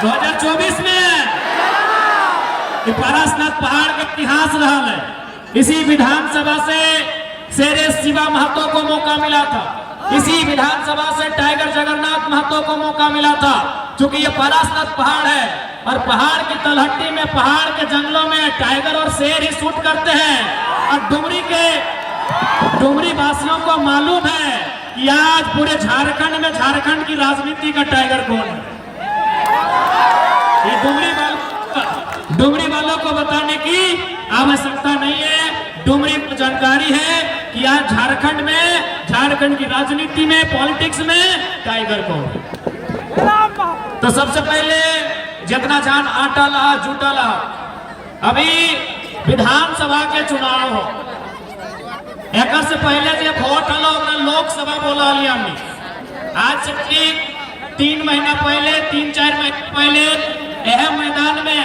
2024 में पारसनाथ पहाड़ के इतिहास रहा है। इसी विधानसभा से शेरे शिवा महतो को मौका मिला था, इसी विधानसभा से टाइगर जगन्नाथ महतो को मौका मिला था। क्योंकि ये पारसनाथ पहाड़ है और पहाड़ की तलहटी में, पहाड़ के जंगलों में टाइगर और शेर ही शूट करते हैं। और डुमरी वासियों को मालूम है कि आज पूरे झारखंड में झारखंड की राजनीति का टाइगर कौन है। ये डुमरी वालों को बताने की आवश्यकता नहीं है। डुमरी को जानकारी है कि आज झारखंड में, झारखंड की राजनीति में, पॉलिटिक्स में टाइगर कौन है। तो सबसे पहले जितना जान आटा ला जूटा ला, अभी विधानसभा के चुनाव हो, एक से पहले जो वोट हलो लोकसभा बोला लिया हमने। आज से ठीक 3 महीना पहले, 3-4 महीने पहले यह मैदान में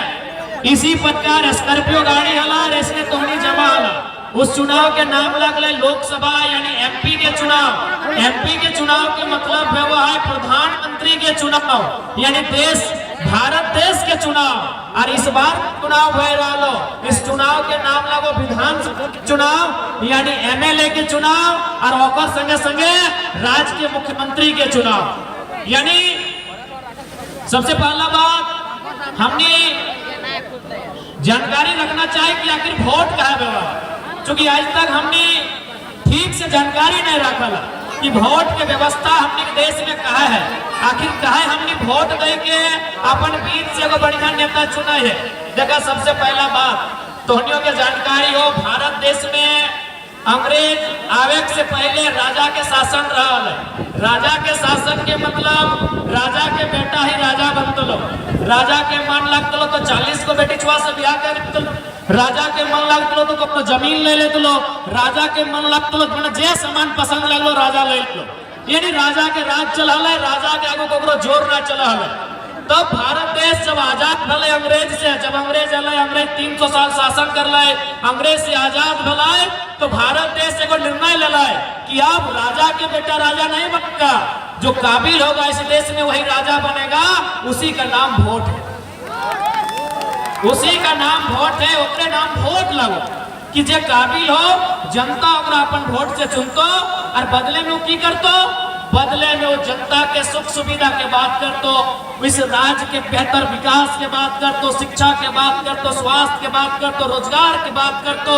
इसी प्रकार स्कॉर्पियो गाड़ी हला, इसने तोहनी जमा हला। उस चुनाव के नाम लगले लोकसभा यानी एमपी के चुनाव। एमपी के चुनाव के मतलब है वो है प्रधानमंत्री के चुनाव, यानी देश, भारत देश के चुनाव। और इस बार चुनाव भय रहा, इस चुनाव के नाम लगो विधानसभा के चुनाव यानी एमएलए के चुनाव और ओकर संगे संगे राज्य के मुख्यमंत्री के चुनाव। यानी सबसे पहला बात हमने जानकारी रखना चाहिए कि आखिर वोट कहा व्यवहार, क्योंकि आज तक हमने ठीक से जानकारी नहीं रखा कि वोट के व्यवस्था हमने देश में कहा है। आखिर कहा हमने वोट दे के अपन बीच से एगो बढ़िया नेता चुना है। देखा सबसे पहला बात तोहनियों के जानकारी हो, भारत देश में अंग्रेज आवे से पहले राजा के शासन रहा है। राजा के शासन के मतलब राजा के बेटा ही राजा बनतलो, राजा के मन लगतलो तो 40 को बेटी छुआ से ब्याह कर, राजा के मन लगतलो तो अपना जमीन ले लेतलो, राजा के मन लगतलो तो जे सामान पसंद लगलो राजा ले लो। यानी राजा के राज चला है, राजा के आगे को जोर ना चला है। तब भारत देश जब आजाद भले अंग्रेज से, जब अंग्रेज आए, अंग्रेज 300 साल शासन कर लाए, अंग्रेज से आजाद भलाए, तो भारत देश को निर्णय ले लाए कि अब राजा के बेटा राजा नहीं बनेगा, जो काबिल होगा इस देश में वही राजा बनेगा। उसी का नाम वोट है, उसी का नाम वोट है। ओकरे नाम वोट लगो कि जे काबिल हो, जनता ओकरा अपन वोट से चुनतो और बदले में की करतो, बदले में वो जनता के सुख सुविधा के बात करतो, इस राज्य के बेहतर विकास के बात करतो, शिक्षा के बात करतो, स्वास्थ्य के बात करतो, रोजगार की बात करतो।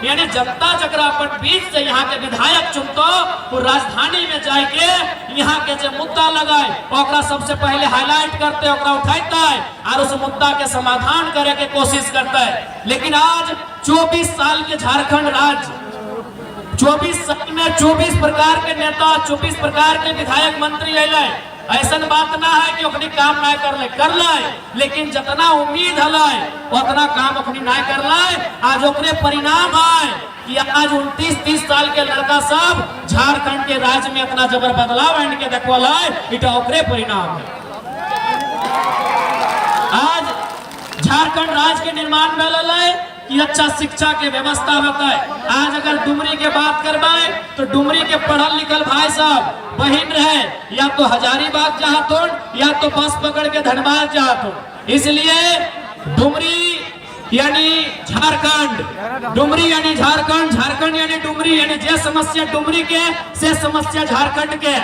यानी जनता जगरा अपन बीच से यहाँ के विधायक चुनतो, वो राजधानी में जाके यहाँ के जो मुद्दा लगाए ओकरा सबसे पहले हाईलाइट करते, ओकरा उठाता है और उस मुद्दा के समाधान करे के कोशिश करता है। लेकिन आज 24 साल के झारखंड राज्य, 24 साल में 24 प्रकार के नेता, 24 प्रकार के विधायक मंत्री आए। ऐसा बात ना है कि अपनी काम ना कर ले, लेकिन जितना उम्मीद है उतना काम अपनी ना कर ले। आज ओकरे परिणाम है कि आज 29-30 साल के लड़का सब झारखंड के राज्य में इतना जबर बदलाव आने के देखल है, इटा ओकरे परिणाम है। आज झारखंड राज्य के निर्माण भेल है कि अच्छा शिक्षा के व्यवस्था होता है। आज अगर डुमरी के बात करवाए तो डुमरी के पढ़ल लिखल भाई साहब बहन रहे, या तो हजारीबाग चाहत हो या तो बस पकड़ के धनबाद चाहत हो। इसलिए डुमरी यानी झारखंड, डुमरी यानी झारखंड, झारखंड यानी डुमरी, यानी जे समस्या डुमरी के से समस्या झारखंड के।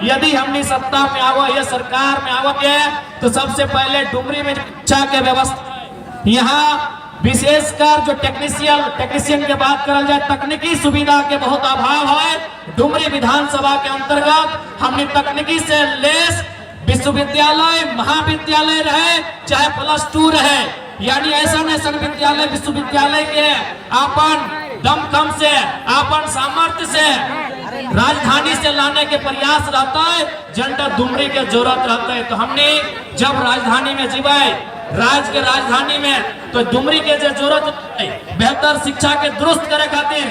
यदि हमने सत्ता में आवा या सरकार में आवा के तो सबसे पहले डुमरी में शिक्षा के व्यवस्था, यहाँ विशेषकर जो टेक्नीशियन के बात करल जाए, तकनीकी सुविधा के बहुत अभाव है। डुमरी विधानसभा के अंतर्गत हमने तकनीकी से लेस विश्वविद्यालय, महाविद्यालय रहे चाहे +2 रहे, यानी ऐसा विद्यालय विश्वविद्यालय के अपन दमखम से, अपन सामर्थ्य से राजधानी से लाने के प्रयास रहता है, जनता डुमरी के जरूरत रहता है। तो हमने जब राजधानी में जीवाए, राज्य के राजधानी में, तो डुमरी के जरूरत है बेहतर शिक्षा के दुरुस्त करे खातिर,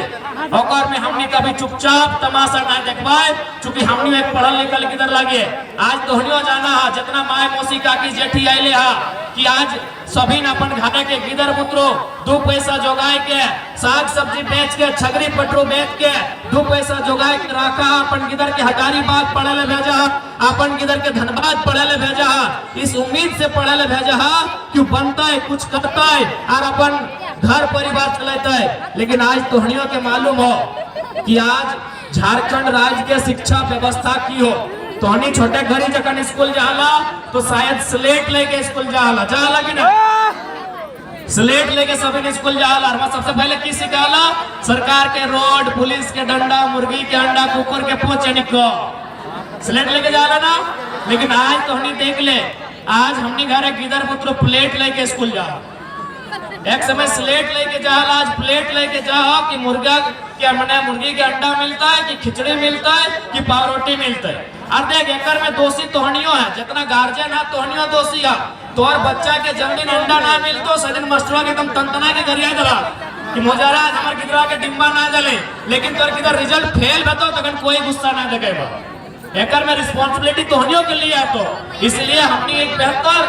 और में हमने कभी चुपचाप तमाशा ना देखवाए, क्योंकि हमने एक पढ़ल लिखल किधर लगे। आज तोहनियो जाना है, जितना माए मौसी काकी जेठी आइले हा कि आज सभी न अपन घरे के गिदर पुत्रो 2 पैसा जोगाए के, साग सब्जी बेच के, छगरी पटरू बेच के 2 पैसा जोगाए के रखा, अपन गिदर के हजारीबाग पढ़े ले भेजा। अपन किधर के धनबाद पढ़े ले भेजा है, इस उम्मीद से पढ़े ले भेजा है कि बनता है, कुछ करता है और अपन घर परिवार चलाता है। लेकिन आज तोहनियों के मालूम हो कि आज झारखंड राज्य के शिक्षा व्यवस्था की हो। तोहनी छोटे घरी जखन स्कूल जाला तो शायद स्लेट लेके स्कूल जाला कि ना, स्लेट लेके सभी स्कूल जाला। और सबसे पहले की सिखाला? सरकार के रोड, पुलिस के डंडा, मुर्गी के अंडा, कुकुर के पोचे निको स्लेट लेके जाला ना। लेकिन आज तो हमने देख ले, आज हमने घर किधर पुत्र प्लेट लेके स्कूल जा। एक समय स्लेट लेके जा, आज प्लेट लेके जा कि मुर्गा क्या मने मुर्गी के अंडा मिलता है कि खिचड़ी मिलता है कि पावरोटी मिलता है। और देख एकर में दोषी तोहनियों है, जितना गार्जियन है तोहनियों दोषी है। तोहर बच्चा के जमीन अंडा ना मिल तो सदिन मास्टरवा के एकदम तंतना के गरिया दला कि मोजारा हमार किधरा के डिब्बा ना जले, लेकिन तोर किधर रिजल्ट फेल भेतो तखन कोई गुस्सा ना देखेगा। एकर में रिस्पांसिबिलिटी तोहनियों के लिए है। तो इसलिए हमने एक बेहतर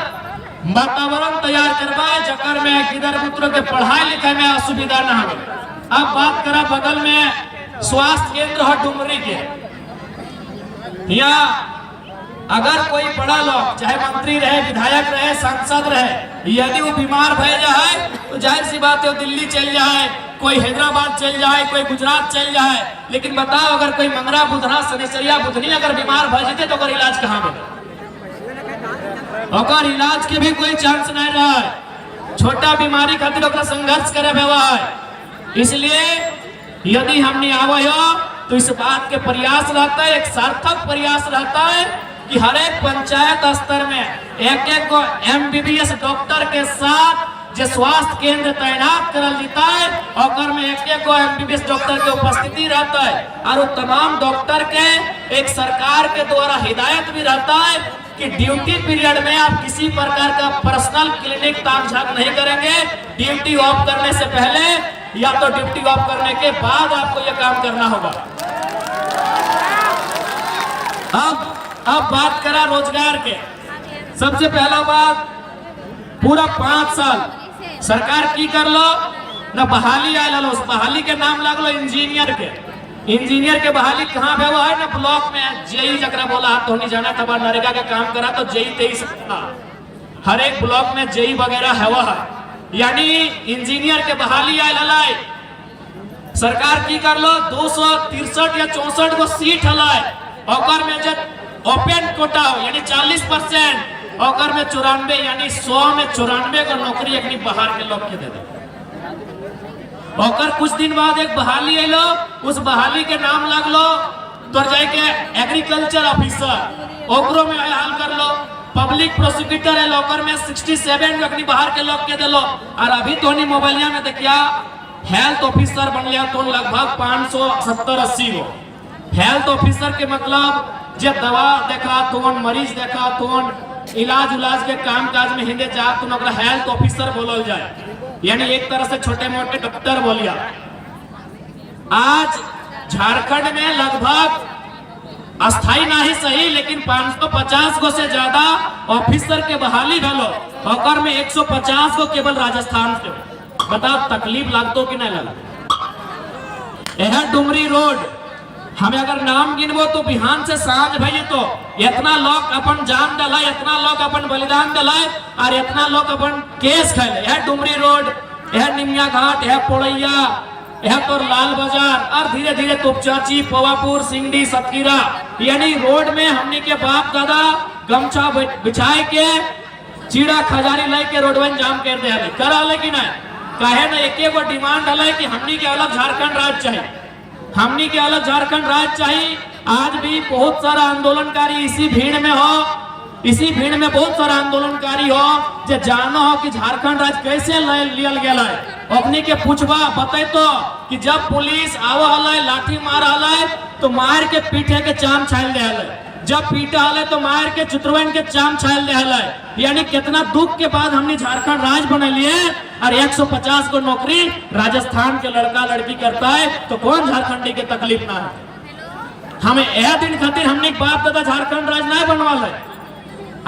वातावरण तैयार करवाए जकर में किधर पुत्र के पढ़ाई लिखाई में असुविधा ना हो। अब बात करा बगल में स्वास्थ्य केंद्र है डुमरी के। यहाँ अगर कोई बड़ा लोग चाहे मंत्री रहे, विधायक रहे, सांसद रहे, यदि वो बीमार भय जाए तो जाहिर सी बात है दिल्ली चल जाए, कोई हैदराबाद चल जाए, कोई गुजरात चल जाए। लेकिन बताओ अगर कोई मंगरा बुधना सनेसरिया बुधनी अगर बीमार भय जाते तो इलाज कहाँ मिले? और इलाज के भी कोई चांस नहीं रहा है। छोटा बीमारी खातिर संघर्ष करे हुआ है। इसलिए यदि हमने आवे हो तो इस बात के प्रयास रहता है, एक सार्थक प्रयास रहता है कि हर एक पंचायत स्तर में एक एक को MBBS डॉक्टर के साथ जो स्वास्थ्य केंद्र तैनात करल जाता है और में एक एक को MBBS डॉक्टर के उपस्थिति रहता है। और तमाम डॉक्टर के एक सरकार के द्वारा हिदायत भी रहता है कि ड्यूटी पीरियड में आप किसी प्रकार का पर्सनल क्लिनिक ताक झाक नहीं करेंगे। ड्यूटी ऑफ करने से पहले या तो ड्यूटी ऑफ करने के बाद आपको यह काम करना होगा। अब बात करा रोजगार के। सबसे पहला बात, पूरा 5 साल सरकार की कर लो ना बहाली आयल लो, उस बहाली के नाम लगलो इंजीनियर के। इंजीनियर के बहाली कहाँ पे हुआ है ना, ब्लॉक में जेई जकरा बोला तो नहीं जाना था, नरेगा का काम करा तो जेई 23 हर एक ब्लॉक में जेई वगैरह है वह, यानी इंजीनियर के बहाली आयल हलाई। सरकार की कर लो 263 या 64 को सीट हलाई और में जब ओपन कोटा हो यानी 40% और में 94 यानी 100 में 94 को नौकरी अपनी बाहर के लोग के दे दे। और कुछ दिन बाद एक बहाली आलो, उस बहाली के नाम लग लो तो जाके एग्रीकल्चर ऑफिसर ओकरो में हाल कर लो। पब्लिक प्रोसिक्यूटर है लोकर में 67 अपनी बाहर के लोग के दे लो। और अभी तो नहीं मोबाइलिया में देखिया हेल्थ ऑफिसर बन लिया तो लगभग 570-80 गो हेल्थ ऑफिसर के मतलब जो दवा देखा तो मरीज देखा तो इलाज उलाज के काम काज में हिंदे जा तो हेल्थ ऑफिसर बोलल जाए, यानी एक तरह से छोटे मोटे डॉक्टर बोलिया। आज झारखंड में लगभग अस्थाई ना ही सही लेकिन 550 को से ज्यादा ऑफिसर के बहाली भेलो और में 150 को केवल राजस्थान से। बताओ तकलीफ लगतो कि नहीं लगा? यह डुमरी रोड हमें अगर नाम गिनबो तो बिहान से सांझ भई तो इतना लोग अपन जान डला, इतना लोग अपन बलिदान डलाए और इतना लोग अपन केस खेले। यह डुमरी रोड, यह निमिया घाट, यह पोड़ैया, यह तो लाल बाजार और धीरे धीरे तुपचाची, पवापुर, सिंगडी, सतकीरा, यानी रोड में हमने के बाप दादा गमछा बिछाए के चीड़ा खजारी लाई के रोड में जाम कर दे करा लेकिन कहे ना एक गो डिमांड हल कि हमने के अलग झारखंड राज्य चाहिए, हमनी के अलग झारखंड राज्य चाहिए। आज भी बहुत सारा आंदोलनकारी इसी भीड़ में हो, इसी भीड़ में बहुत सारा आंदोलनकारी हो जो जानो हो कि झारखंड राज्य कैसे लियल गया है। अपनी के पूछवा बते तो कि जब पुलिस आवा हल लाठी मार हल तो मार के पीठे के चाम छाल दे हल, जब पीटा हल तो मार के चित्रवन के चाम छाल दे हल। यानी कितना दुख के बाद हमने झारखंड राज्य बना लिए और 150 को नौकरी राजस्थान के लड़का लड़की करता है तो कौन झारखंडी के तकलीफ ना है? हमें यह दिन खातिर हमने बाप दादा झारखंड राज्य नहीं बनवा है।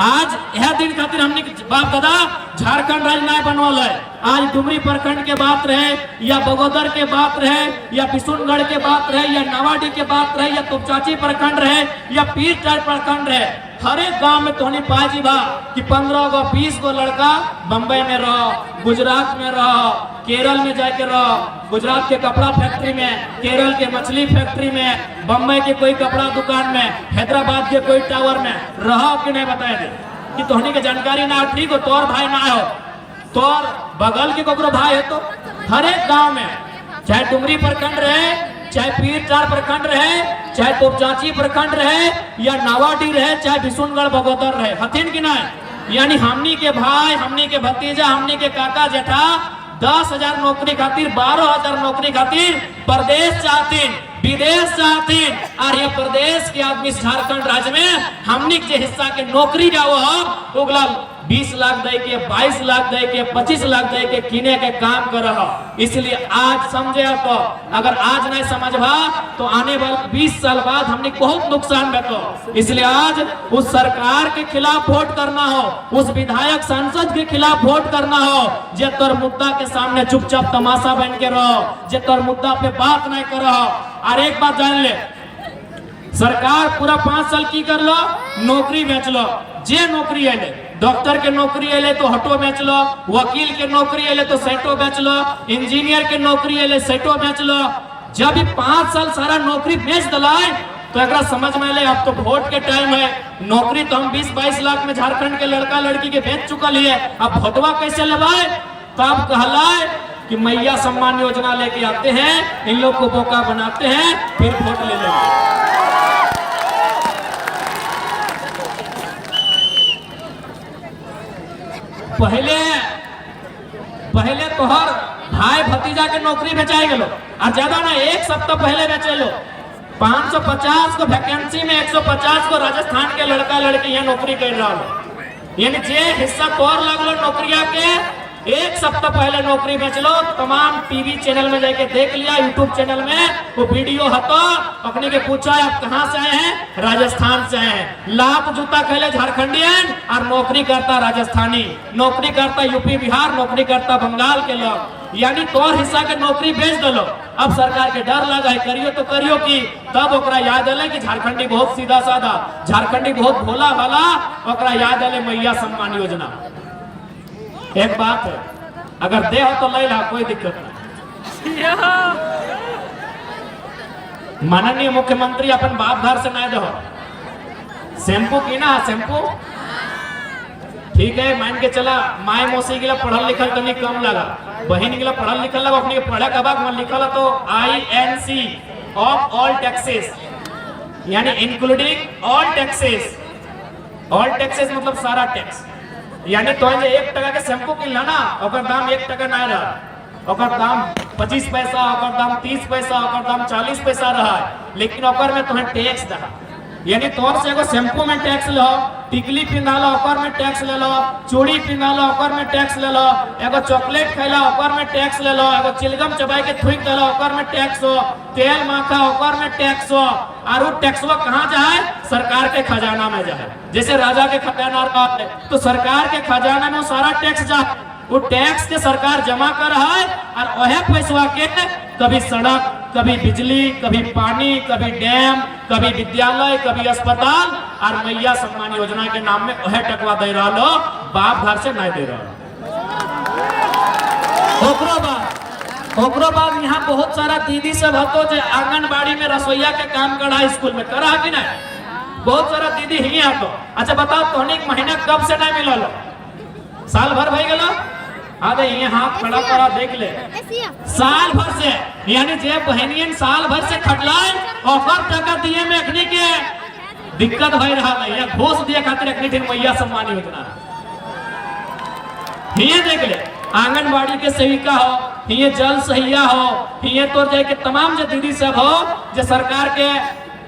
आज यह दिन खातिर हमने बाप दादा झारखंड राज्य नहीं बनवल है। आज डुमरी प्रखंड के बात रहे या बगोदर के बात रहे या बिशुनगढ़ के बात रहे या नावाडी के बात रहे या तुपचाची प्रखंड रहे या पीरटाट प्रखंड रहे, हर एक गांव में तोहनी पाजी बा कि 15 गो 20 गो लड़का बम्बई में रहो, गुजरात में रहो, केरल में जाके रहो, गुजरात के कपड़ा फैक्ट्री में, केरल के मछली फैक्ट्री में, बम्बई के कोई कपड़ा दुकान में, हैदराबाद के कोई टावर में रहो कि नहीं बताए थे कि तोहनी के जानकारी ना हो। ठीक हो, तोर भाई ना हो, तोर बगल के कोकरो भाई हो, तो हर एक गांव में चाहे डुमरी प्रखंड रहे, चाहे पीरटाट प्रखंड रहे, चाहे तुपचाची प्रखंड रहे या नावाडी रहे, चाहे बिशुनगढ़ बगोदर रहे, हथिन की नहीं। यानी हमनी के भाई, हमनी के भतीजा, हमनी के काका जेठा 10,000 नौकरी खातिर, 12,000 नौकरी खातिर प्रदेश चाहतीन, विदेश चाहतीन। और ये प्रदेश के आदमी झारखंड राज्य में हमनी के हिस्सा के नौकरी जाओ हम उगला 20 लाख दे के, 22 लाख दे के, 25 लाख दे के किने के काम कर रहा। इसलिए आज समझे तो, अगर आज नहीं समझबा तो आने वाले 20 साल बाद हमने बहुत नुकसान बेतो। इसलिए आज उस सरकार के खिलाफ वोट करना हो, उस विधायक सांसद के खिलाफ वोट करना हो जे तोर मुद्दा के सामने चुपचाप तमाशा बन के रहो, जे तोर मुद्दा पे बात नहीं कर रहा। और एक बात जान ले, सरकार पूरा 5 साल की कर लो, नौकरी बेच लो, जे नौकरी है डॉक्टर के नौकरी है तो हटो बेच लो, वकील के नौकरी है तो सेटो बेच लो, इंजीनियर के नौकरी है सेटो बेच लो। जब 5 साल सारा नौकरी बेच दलाए तो एक समझ में ले, अब तो वोट के टाइम है, नौकरी तो हम 20-22 लाख में झारखंड के लड़का लड़की के बेच चुकल है, अब वोटवा कैसे लेवाए? तब कहलाए कि मैया सम्मान योजना लेके आते हैं, इन लोग को बोका बनाते हैं, फिर वोट ले लेंगे। पहले तोहर भाई भतीजा के नौकरी बेचाई गलो, और ज्यादा ना 1 सप्ताह पहले बेचे लो 550 को वैकेंसी में 150 को राजस्थान के लड़का लड़की यहाँ नौकरी कर रहा हो। यानी जे हिस्सा तोर लगलो नौकरिया के 1 सप्ताह पहले नौकरी बेच लो। तमाम टीवी चैनल में जाके देख लिया, यूट्यूब चैनल में वो वीडियो हतो, अपने के पूछा आप कहाँ से आए हैं? राजस्थान से आए हैं। लाख जूता खेले झारखंडियन और नौकरी करता राजस्थानी, नौकरी करता यूपी बिहार, नौकरी करता बंगाल के लोग। यानी तोर हिस्सा के नौकरी बेच दलो। अब सरकार के डर लगा है, करियो तो करियो की, तब ओकरा याद आले कि झारखंडी बहुत सीधा साधा, झारखंडी बहुत भोला भाला, ओकरा याद आले मैया सम्मान योजना। एक बात है, अगर दे हो तो ले ला, कोई दिक्कत नहीं। माननीय मुख्यमंत्री अपन बाप घर से नहीं दो शैम्पू की ना, शैम्पू ठीक है, मान के चला माए मौसी के पढ़ल लिखल तनी कम लगा, बहन के पढ़ल लिखल लगा, अपने पढ़े के बाद लिखल तो INC ऑफ ऑल टैक्सेस, यानी including all taxes. All taxes मतलब सारा टैक्स। यानी तो 1 टका के शैम्पू किनला ना, ओकर दाम 1 टका नहीं रहा, ओकर दाम 25 पैसा, ओकर दाम 30 पैसा, ओकर दाम 40 पैसा रहा, लेकिन ओकर में तुम्हें टैक्स दहा। यानी तोर से एगो शैम्पू में टैक्स लो, टिकली पिंधा लो ओकर में टैक्स ले लो, चूड़ी पिंधा लो ओकर में टैक्स ले लो, एगो चॉकलेट खैला ओकर में टैक्स ले लो, एगो चिलगम चबाई के थूक देलो ओकर में टैक्स हो, तेल माखा ओकर में टैक्स हो। और वो टैक्सवा कहाँ जाए? सरकार के खजाना में जाए। जैसे राजा के खजाना है तो सरकार के खजाना में सारा टैक्स जाए, वो टैक्स के सरकार जमा कर रहा है, और वह पैसा के कभी सड़क, कभी बिजली, कभी पानी, कभी डैम, कभी विद्यालय, कभी अस्पताल, और मैया सम्मान योजना के नाम में वह टकवा दे रहा लो, बाप घर से नहीं दे रहा। ओकरो बाद यहाँ बहुत सारा दीदी सब हतो जो आंगनबाड़ी में रसोईया के काम करा, स्कूल में करा कि नहीं? बहुत सारा दीदी ही आतो। अच्छा बताओ, तोहनी महीना कब से नहीं मिला लो? साल भर भाई गला? अरे ये हाथ खड़ा करा देख ले, साल भर से। यानी जे बहनियन साल भर से खटलाए और टका दिए में अखनी के दिक्कत भई रहा है, या घोष दिए खातिर अखनी दिन मैया सम्मान योजना। ये देख ले, आंगनबाड़ी के सेविका हो, ये जल सहिया हो, ये तो जाके तमाम जो दीदी सब हो जो सरकार के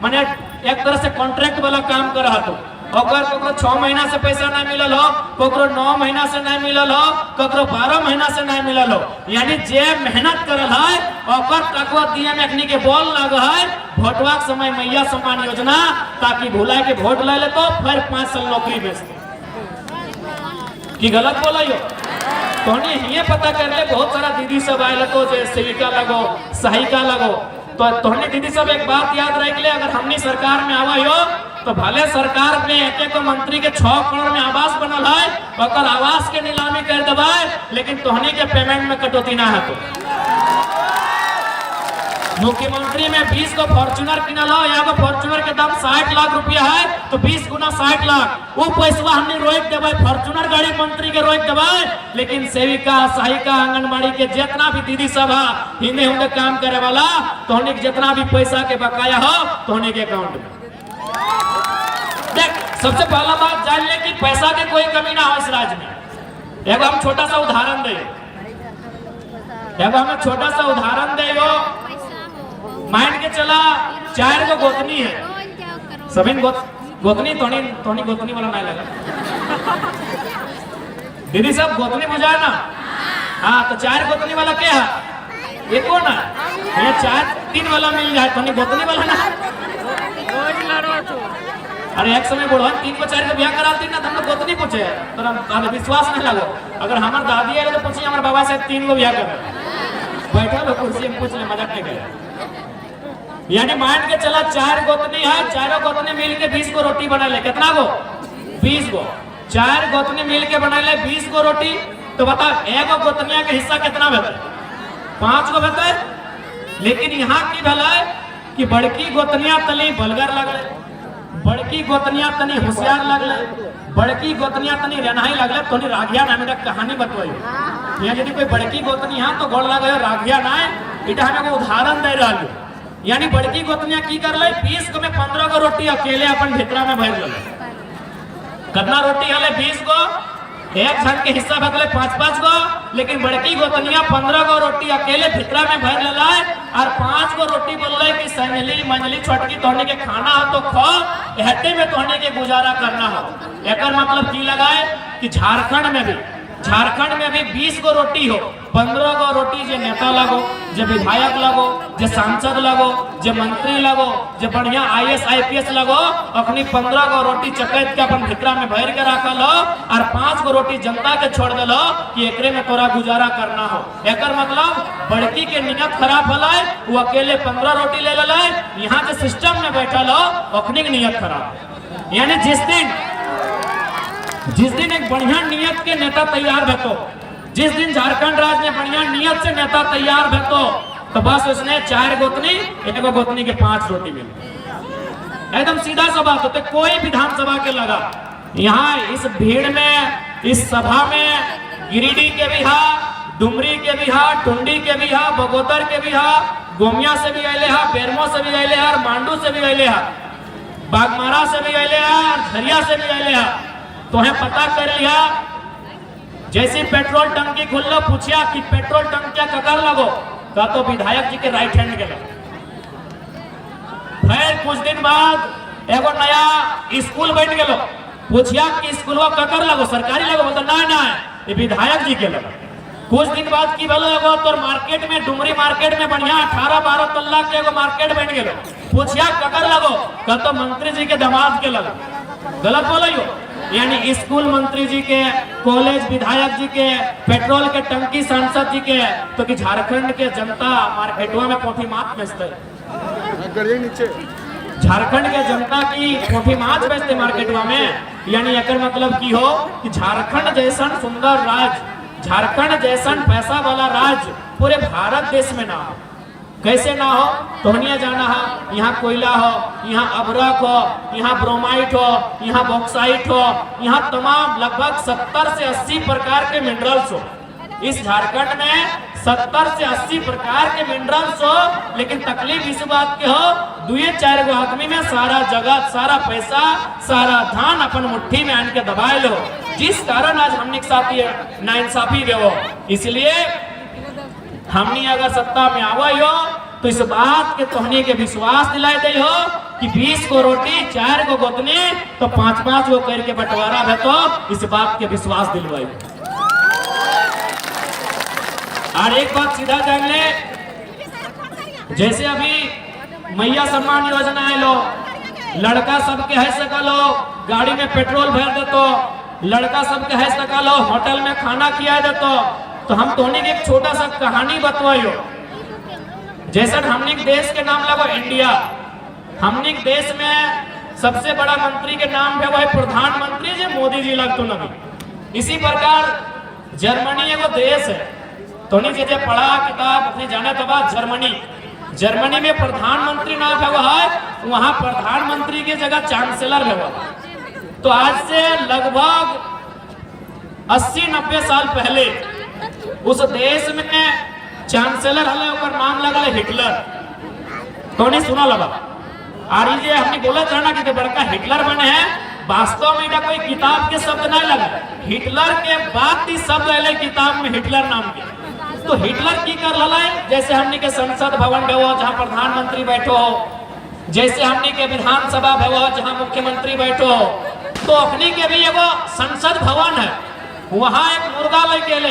माने एक तरह से कॉन्ट्रैक्ट वाला काम कर रहा तो ओकर 6 महीना से पैसा नहीं मिलल हो, कोकरो 9 महीना से नहीं मिलल हो, कोकरो 12 महीना से नहीं मिलल हो। यानी जे मेहनत करल है ओकर टकवा दिए में अखनी के बॉल लग है वोटवा के समय मैया सम्मान योजना, ताकि भुलाए के वोट ले ले तो फिर 5 साल नौकरी बेचते। कि गलत बोला यो तो ये पता कर ले। बहुत सारा दीदी सब आए तो सेविका लगो सहायिका लगो तो दीदी सब एक बात याद रख ले, अगर हमनी सरकार में आवा हो तो भले सरकार में एक मंत्री के 6 करोड़ में आवास बनल है, अगर आवास के नीलामी कर दबाए लेकिन तोहनी के पेमेंट में कटौती ना है। तो मुख्यमंत्री में 20 को फॉर्च्यूनर किनल हो, यहाँ को फॉर्च्यूनर के दाम 60 लाख रुपया है तो 20 गुना 60 लाख वो पैसा हमने रोक देवे, फॉर्च्यूनर गाड़ी मंत्री के रोक देवे, लेकिन सेविका सहायिका आंगनबाड़ी के जितना भी दीदी सब है हिंदे होंगे काम करे वाला तोहनी के जितना भी पैसा के बकाया हो तोहनी के अकाउंट में। देख सबसे पहला बात जान ले कि पैसा के कोई कमी ना हो इस राज्य में। एगो हम छोटा सा उदाहरण दे, हमें छोटा सा उदाहरण दे, मान के चला 4 गो गोतनी है, सभी गोतनी तोनी गोतनी वाला नहीं लगा दीदी सब गोतनी बुझा ना। हाँ तो 4 गोतनी वाला क्या है, एक ना ये 4-3 वाला मिल जाए तोनी गोतनी वाला ना। अरे एक समय बोलो 3 को 4 को ब्याह करा दी ना तो हम गोतनी पूछे तो विश्वास नहीं लगो। अगर हमारे दादी है तो पूछिए हमारे बाबा से 3 को ब्याह कर बैठा लो कुर्सी में पूछ ले, मजाक नहीं करे। यानी मान के चला 4 गोतनी है, 4 गोतनी मिल के 20 को रोटी बना ले, कितना गो 20 गो, 4 गोतनी मिल के बना ले 20 को रोटी, तो बता एगो गोतनिया के हिस्सा कितना बेहतर 5 को बेहतर। लेकिन यहाँ की भला कि बड़की गोतनिया तनी बलगर लगले, बड़की गोतनिया तनी होशियार लगले, बड़की गोतनिया तनी रेनाई लगले। तो राघिया नाम का कहानी बतवाई, यहाँ यदि कोई बड़की गोतनी है तो गोड़ लगे राघिया ना इटा हमें उदाहरण दे रहा। यानी बड़की गोतनिया की कर ले 20 को में 15 को रोटी अकेले अपन भितरा में भर ले, कितना रोटी हले 20 को, एक जन के हिस्सा भगले 5-5 को, लेकिन बड़की गोतनिया 15 को रोटी अकेले भितरा में भर ले और 5 को रोटी बोल रहे कि संजली मंजली छोटकी तोहने के खाना हो तो खो, हटे में तोहने के गुजारा करना हो। एक मतलब की लगाए कि झारखंड में भी 20 को रोटी हो, 15 को रोटी जो नेता लगो, जो विधायक लगो, जो सांसद लगो, जो मंत्री लगो, जो बढ़िया IAS IPS लगो, अपनी 15 को रोटी चकैत के अपन भितरा में भर के रखा लो और 5 को रोटी जनता के छोड़ दे लो कि एकरे में तोरा गुजारा करना हो। एक मतलब बड़की के नियत खराब होला, वो अकेले 15 रोटी ले ले, यहाँ के सिस्टम में बैठा लो अपनी नियत खराब। यानी जिस दिन एक बढ़िया नियत के नेता तैयार भेटो, जिस दिन झारखंड राज्य में बढ़िया नियत से नेता तैयार भेटो, तो बस उसने 4 गोतनी, एक गोतनी के 5 रोटी मिली। एकदम सीधा सा बात होते, कोई विधानसभा के लगा यहाँ इस भीड़ में, इस सभा में गिरिडीह के भी हा, डुमरी के भी हा, टुंडी के भी हा, बगोदर के भी हा, गोमिया से भी आए हा, बेरमो से भी आए हा, मांडू से भी आए हा, बागमारा से भी आए हा, झरिया से भी आए हा। तो है पता कर लिया, जैसी पेट्रोल टंकी खुल लो पूछिया कि पेट्रोल टंकिया ककर लगो, का तो विधायक जी के राइट हैंड के लगो। फिर कुछ दिन बाद एगो नया स्कूल बन गलो, पूछिया कि स्कूलवा ककर लगो, सरकारी लगो, बोलते ना ये विधायक जी के लगो। कुछ दिन बाद की बोलो एगो तो मार्केट में, डुमरी मार्केट में बढ़िया 18-12 तल्ला के एगो मार्केट बन गलो, पूछिया ककर लगो, का तो मंत्री जी के दामाद के लगो। गलत बोलो, यानी स्कूल मंत्री जी के, कॉलेज विधायक जी के, पेट्रोल के टंकी सांसद जी के, तो कि झारखंड के जनता मार्केटवा में पोथी माछ बेचते, झारखंड के जनता की पोथी माछ बेचते मार्केटवा में। यानी एक मतलब की हो कि झारखंड जैसन सुंदर राज्य, झारखंड जैसन पैसा वाला राज्य पूरे भारत देश में ना हो। कैसे ना हो, तोहनिया जाना है, यहाँ कोयला हो, यहाँ अबरक हो, यहाँ ब्रोमाइट हो, यहाँ बॉक्साइट हो, यहाँ तमाम लगभग 70 से 80 प्रकार के मिनरल्स हो। इस झारखंड में 70 से 80 प्रकार के मिनरल्स हो, लेकिन तकलीफ इस बात की हो 2-4 गो आदमी में सारा जगत, सारा पैसा, सारा धन अपन मुट्ठी में आन के दबाए लो, जिस कारण आज हमने साथी नाइंसाफी गए हो। इसलिए हमनी अगर सत्ता में आवा हो तो इस बात के तोहनी के विश्वास दिलाए दे हो कि 20 को रोटी 4 को गोतनी तो 5-5 को करके बंटवारा है, तो इस बात के विश्वास दिलवाई। और एक बात सीधा जान ले, जैसे अभी मैया सम्मान योजना है लो, लड़का सबके है सकलो, गाड़ी में पेट्रोल भर दे तो लड़का सबके है सकल हो होटल में खाना खिया देतो। तो हम तोनी के एक छोटा सा कहानी बतवायो। जैसे हमने देश के नाम लगो इंडिया, हमने देश में सबसे बड़ा मंत्री के नाम है वह प्रधानमंत्री जी मोदी जी लगतो नबी। इसी प्रकार जर्मनी एगो देश है, तोनी जे पढ़ा किताब अपने जाने तो बाद जर्मनी में प्रधानमंत्री नाम है वहाँ प्रधानमंत्री की जगह चांसलर है वह। तो आज से लगभग 80-90 साल पहले उस देश में चांसलर हले ओकर नाम लगा हिटलर। तो नहीं सुना लगा और ये हमने बोला था ना कि बड़का हिटलर बने हैं, वास्तव में इधर कोई किताब के शब्द नहीं लगा। हिटलर के बाद ही शब्द अले किताब में हिटलर नाम के। तो हिटलर की कर रहा है, जैसे हमने के संसद भवन है वो जहाँ प्रधानमंत्री बैठो हो, जैसे हमने के विधानसभा है वो जहाँ मुख्यमंत्री बैठो हो, तो अपने के भी एगो संसद भवन है, वहाँ एक मुर्गा लेके अले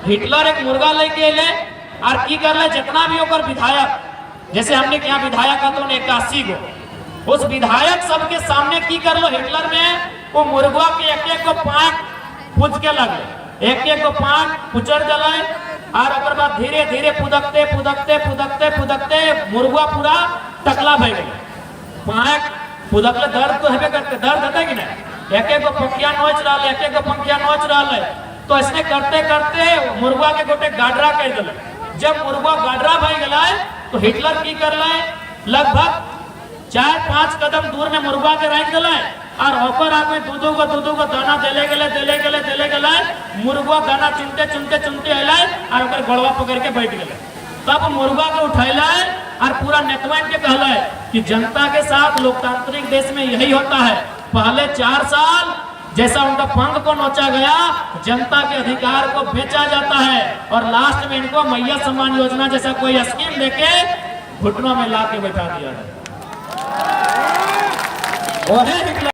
हिटलर एक मुर्गा लेके अले और की कर ले जितना भी होकर विधायक, जैसे हमने क्या विधायक का तो 81 गो, उस विधायक सबके सामने की कर लो हिटलर में वो मुर्गा के एक को पांच पूछ के लगे, एक को पांच पुचर जलाए और ओकर बाद धीरे धीरे पुदकते मुर्गा पूरा टकला भय गए। पांच पुदकले दर्द तो हेबे करते, दर्द होता है कि नहीं, एक को पंखिया नोच रहा है, एक को पंखिया नोच रहा है। तो ऐसे करते करते मुर्गा के गोटे गाडरा कर दिले। जब मुर्गा गाडरा भय गया तो हिटलर की कर ले लगभग 4-5 कदम दूर में मुर्गा के रख दिले और ओकर आगे दूधो को दाना देले गेले मुर्गा दाना चुनते अले और ओकर गड़वा पकड़ के बैठ गए। तब मुर्गा को उठैले और पूरा नेतवन के कहले कि जनता के साथ लोकतांत्रिक देश में यही होता है, पहले 4 साल जैसा उनका पंख को नोचा गया, जनता के अधिकार को बेचा जाता है और लास्ट में इनको मैया सम्मान योजना जैसा कोई स्कीम देके घुटनों में ला के बैठा दिया है।